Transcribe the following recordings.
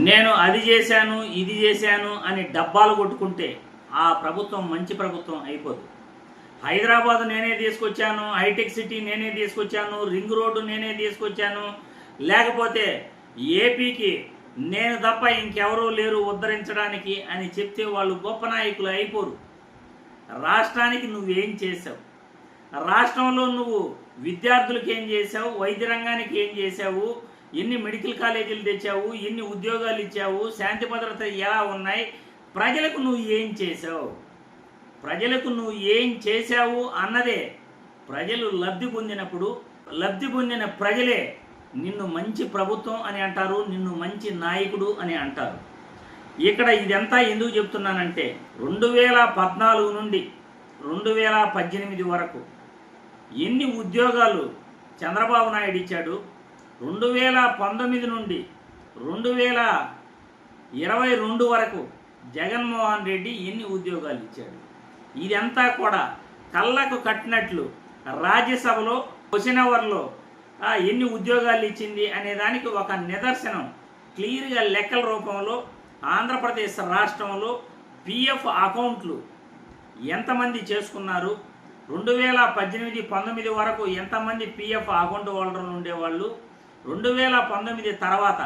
నేను అది చేశాను ఇది చేశాను అని డబ్బాలు కొట్టుకుంటే ఆ ప్రభుత్వం మంచి ప్రభుత్వం అయిపోదు. హైదరాబాద్ నేనే తీసుకొచ్చాను, హైటెక్ సిటీ నేనే తీసుకొచ్చాను, రింగ్ రోడ్డు నేనే తీసుకొచ్చాను, లేకపోతే ఏపీకి నేను తప్ప ఇంకెవరూ లేరు ఉద్ధరించడానికి అని చెప్తే వాళ్ళు గొప్ప నాయకులు అయిపోరు. రాష్ట్రానికి నువ్వేం చేసావు, రాష్ట్రంలో నువ్వు విద్యార్థులకు ఏం చేసావు, వైద్య రంగానికి ఏం చేసావు, ఎన్ని మెడికల్ కాలేజీలు తెచ్చావు, ఎన్ని ఉద్యోగాలు ఇచ్చావు, శాంతి భద్రత ఎలా ఉన్నాయి, ప్రజలకు నువ్వు ఏం చేసావు, ప్రజలకు నువ్వు ఏం చేశావు అన్నదే ప్రజలు లబ్ధి పొందినప్పుడు లబ్ధి పొందిన ప్రజలే నిన్ను మంచి ప్రభుత్వం అని అంటారు, నిన్ను మంచి నాయకుడు అని అంటారు. ఇక్కడ ఇదంతా ఎందుకు చెప్తున్నానంటే 2014 నుండి 2018 వరకు ఎన్ని ఉద్యోగాలు చంద్రబాబు నాయుడు ఇచ్చాడు, 2019 నుండి 2022 వరకు జగన్మోహన్ రెడ్డి ఎన్ని ఉద్యోగాలు ఇచ్చాడు, ఇదంతా కూడా కళ్ళకు కట్టినట్లు రాజ్యసభలో క్వశ్చన్ అవర్లో ఎన్ని ఉద్యోగాలు ఇచ్చింది అనే దానికి ఒక నిదర్శనం క్లియర్గా లెక్కల రూపంలో ఆంధ్రప్రదేశ్ రాష్ట్రంలో పిఎఫ్ అకౌంట్లు ఎంతమంది చేసుకున్నారు, 2018-19 వరకు ఎంతమంది పిఎఫ్ అకౌంట్ హోల్డర్లు ఉండేవాళ్ళు, 2019 తర్వాత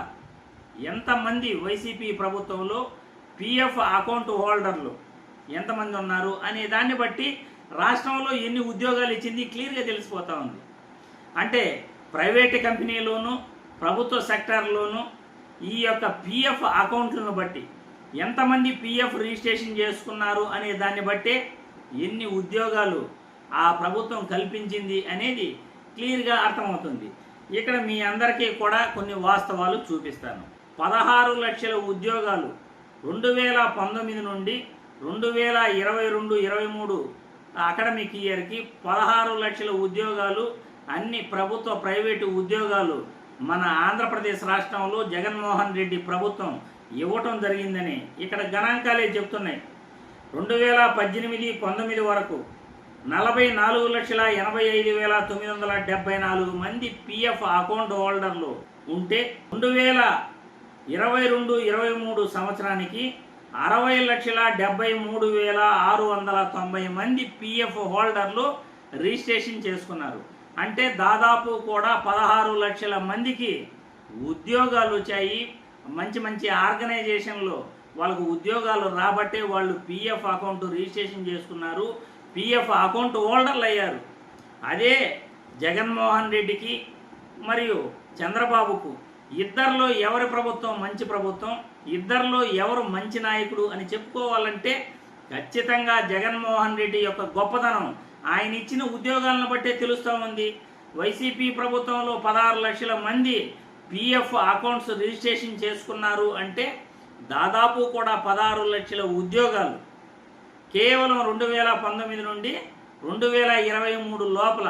ఎంతమంది వైసీపీ ప్రభుత్వంలో పిఎఫ్ అకౌంట్ హోల్డర్లు ఎంతమంది ఉన్నారు అనే దాన్ని బట్టి రాష్ట్రంలో ఎన్ని ఉద్యోగాలు ఇచ్చింది క్లియర్గా తెలిసిపోతూ ఉంది. అంటే ప్రైవేట్ కంపెనీలోను ప్రభుత్వ సెక్టార్లోను ఈ యొక్క పిఎఫ్ అకౌంట్లను బట్టి ఎంతమంది పిఎఫ్ రిజిస్ట్రేషన్ చేసుకున్నారు అనే దాన్ని బట్టే ఎన్ని ఉద్యోగాలు ఆ ప్రభుత్వం కల్పించింది అనేది క్లియర్గా అర్థమవుతుంది. ఇక్కడ మీ అందరికీ కూడా కొన్ని వాస్తవాలు చూపిస్తాను. 16 లక్షల ఉద్యోగాలు 2019 నుండి 2022-23 అకాడమిక్ ఇయర్కి 16 లక్షల ఉద్యోగాలు అన్ని ప్రభుత్వ ప్రైవేటు ఉద్యోగాలు మన ఆంధ్రప్రదేశ్ రాష్ట్రంలో జగన్మోహన్ రెడ్డి ప్రభుత్వం ఇవ్వటం జరిగిందని ఇక్కడ గణాంకాలే చెప్తున్నాయి. 2018-19 వరకు 44,85,974 మంది పిఎఫ్ అకౌంట్ హోల్డర్లు ఉంటే 2022-23 సంవత్సరానికి 60,73,690 మంది పిఎఫ్ హోల్డర్లు రిజిస్ట్రేషన్ చేసుకున్నారు. అంటే దాదాపు కూడా 16 లక్షల మందికి ఉద్యోగాలు వచ్చాయి. మంచి మంచి ఆర్గనైజేషన్లో వాళ్ళకు ఉద్యోగాలు రాబట్టే వాళ్ళు పిఎఫ్ అకౌంట్ రిజిస్ట్రేషన్ చేసుకున్నారు, పిఎఫ్ అకౌంట్ హోల్డర్లు అయ్యారు. అదే జగన్మోహన్ రెడ్డికి మరియు చంద్రబాబుకు ఇద్దరిలో ఎవరి ప్రభుత్వం మంచి ప్రభుత్వం, ఇద్దరిలో ఎవరు మంచి నాయకుడు అని చెప్పుకోవాలంటే ఖచ్చితంగా జగన్మోహన్ రెడ్డి యొక్క గొప్పతనం ఆయన ఇచ్చిన ఉద్యోగాలను బట్టే తెలుస్తూ ఉంది. వైసీపీ ప్రభుత్వంలో 16 లక్షల మంది పిఎఫ్ అకౌంట్స్ రిజిస్ట్రేషన్ చేసుకున్నారు అంటే దాదాపు కూడా 16 లక్షల ఉద్యోగాలు కేవలం 2019 నుండి 2023 లోపల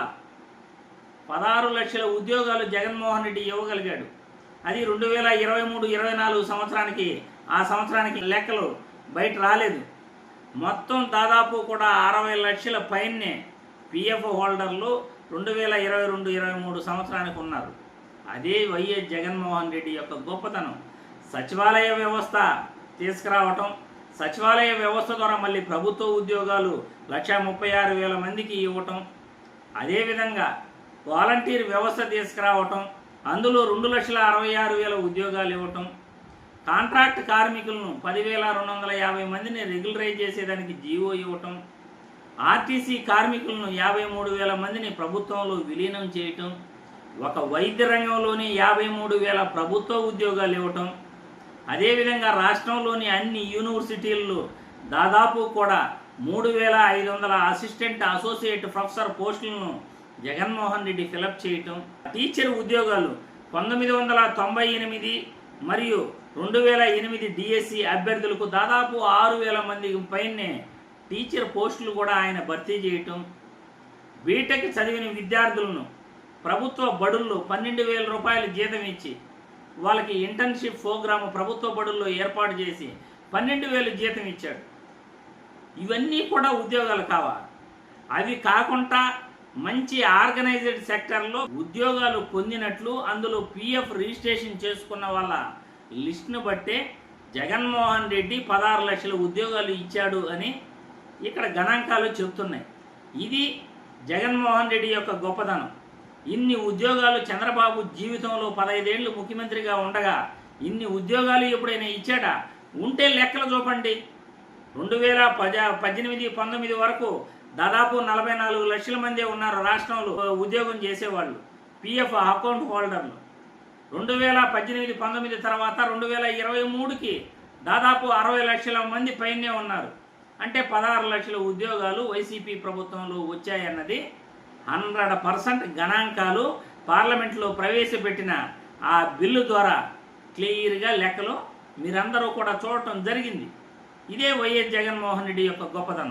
16 లక్షల ఉద్యోగాలు జగన్మోహన్ రెడ్డి ఇవ్వగలిగాడు. అది 2023-24 సంవత్సరానికి ఆ సంవత్సరానికి లెక్కలు బయట రాలేదు. మొత్తం దాదాపు కూడా 60 లక్షల పైనే పిఎఫ్ హోల్డర్లు 2022-23 సంవత్సరానికి ఉన్నారు. అదే వైఎస్ జగన్మోహన్ రెడ్డి యొక్క గొప్పతనం. సచివాలయ వ్యవస్థ తీసుకురావటం, సచివాలయ వ్యవస్థ ద్వారా మళ్ళీ ప్రభుత్వ ఉద్యోగాలు 136,000 మందికి ఇవ్వటం, అదేవిధంగా వాలంటీర్ వ్యవస్థ తీసుకురావటం, అందులో 2,66,000 ఉద్యోగాలు ఇవ్వటం, కాంట్రాక్ట్ కార్మికులను 10,250 మందిని రెగ్యులరైజ్ చేసేదానికి జీవో ఇవ్వటం, ఆర్టీసీ కార్మికులను 53,000 మందిని ప్రభుత్వంలో విలీనం చేయటం, ఒక వైద్య రంగంలోని 53,000 ప్రభుత్వ ఉద్యోగాలు ఇవ్వటం, అదేవిధంగా రాష్ట్రంలోని అన్ని యూనివర్సిటీల్లో దాదాపు కూడా 3,500 అసిస్టెంట్ అసోసియేట్ ప్రొఫెసర్ పోస్టులను జగన్మోహన్ రెడ్డి ఫిలప్ చేయటం, టీచర్ ఉద్యోగాలు 1998 మరియు 2008 డిఎస్సి అభ్యర్థులకు దాదాపు 6,000 మందికి పైనే టీచర్ పోస్టులు కూడా ఆయన భర్తీ చేయటం, బీటెక్ చదివిన విద్యార్థులను ప్రభుత్వ బడుల్లో 12,000 రూపాయలు జీతం ఇచ్చి వాళ్ళకి ఇంటర్న్షిప్ ప్రోగ్రాము ప్రభుత్వ బడుల్లో ఏర్పాటు చేసి 12,000 జీతం ఇచ్చాడు. ఇవన్నీ కూడా ఉద్యోగాలు కావా? అవి కాకుండా మంచి ఆర్గనైజ్డ్ సెక్టర్లో ఉద్యోగాలు పొందినట్లు అందులో పిఎఫ్ రిజిస్ట్రేషన్ చేసుకున్న వాళ్ళ లిస్టును బట్టే జగన్మోహన్ రెడ్డి 16 లక్షల ఉద్యోగాలు ఇచ్చాడు అని ఇక్కడ గణాంకాలు చెబుతున్నాయి. ఇది జగన్మోహన్ రెడ్డి యొక్క గొప్పతనం. ఇన్ని ఉద్యోగాలు చంద్రబాబు జీవితంలో 15 ఏళ్ళు ముఖ్యమంత్రిగా ఉండగా ఇన్ని ఉద్యోగాలు ఎప్పుడైనా ఇచ్చాడా? ఉంటే లెక్కలు చూపండి. 2018-19 వరకు దాదాపు 44 లక్షల మంది ఉన్నారు రాష్ట్రంలో ఉద్యోగం చేసేవాళ్ళు, పిఎఫ్ అకౌంట్ హోల్డర్లు. 2018-19 తర్వాత 2023కి దాదాపు 60 లక్షల మంది పైనే ఉన్నారు. అంటే 16 లక్షల ఉద్యోగాలు వైసీపీ ప్రభుత్వంలో వచ్చాయన్నది 100% గణాంకాలు పార్లమెంట్లో ప్రవేశపెట్టిన ఆ బిల్లు ద్వారా క్లియర్గా లెక్కలు మీరందరూ కూడా చూడటం జరిగింది. ఇదే వైఎస్ జగన్మోహన్ రెడ్డి యొక్క గొప్పతనం.